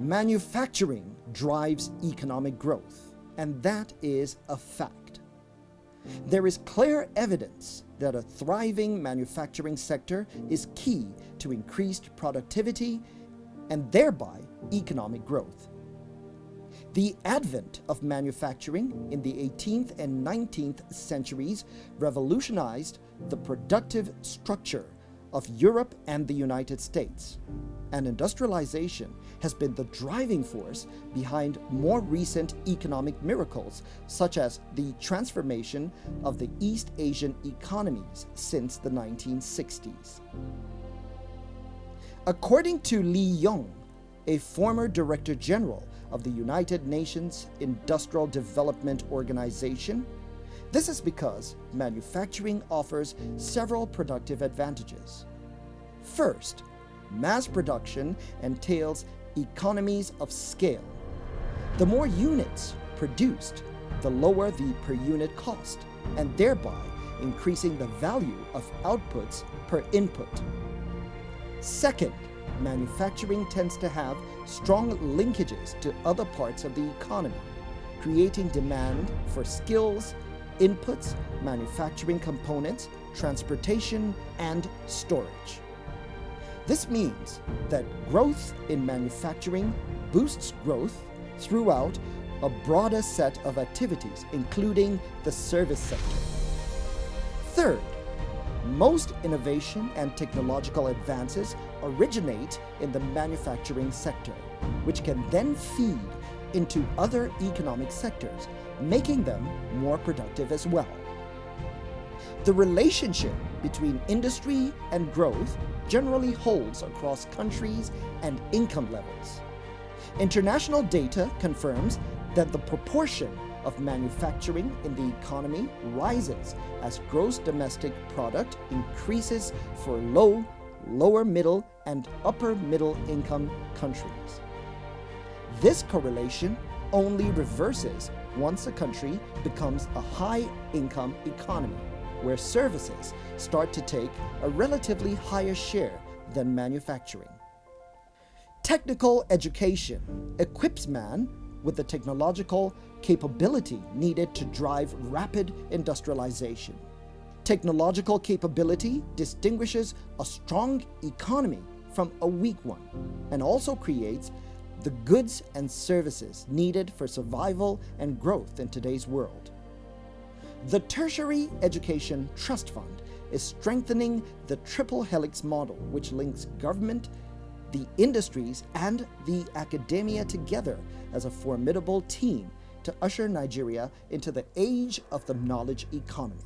Manufacturing drives economic growth, and that is a fact. There is clear evidence that a thriving manufacturing sector is key to increased productivity and thereby economic growth. The advent of manufacturing in the 18th and 19th centuries revolutionized the productive structure of Europe and the United States, and industrialization has been the driving force behind more recent economic miracles, such as the transformation of the East Asian economies since the 1960s. According to Lee Young, a former Director General of the United Nations Industrial Development Organization, this is because manufacturing offers several productive advantages. First, mass production entails economies of scale. The more units produced, the lower the per unit cost, and thereby increasing the value of outputs per input. Second, manufacturing tends to have strong linkages to other parts of the economy, creating demand for skills, inputs, manufacturing components, transportation, and storage. This means that growth in manufacturing boosts growth throughout a broader set of activities, including the service sector. Third, most innovation and technological advances originate in the manufacturing sector, which can then feed into other economic sectors, making them more productive as well. The relationship between industry and growth generally holds across countries and income levels. International data confirms that the proportion of manufacturing in the economy rises as gross domestic product increases for lower middle, and upper middle income countries. This correlation only reverses once a country becomes a high-income economy, where services start to take a relatively higher share than manufacturing. Technical education equips man with the technological capability needed to drive rapid industrialization. Technological capability distinguishes a strong economy from a weak one, and also creates the goods and services needed for survival and growth in today's world. The Tertiary Education Trust Fund is strengthening the triple helix model, which links government, the industries, and the academia together as a formidable team to usher Nigeria into the age of the knowledge economy.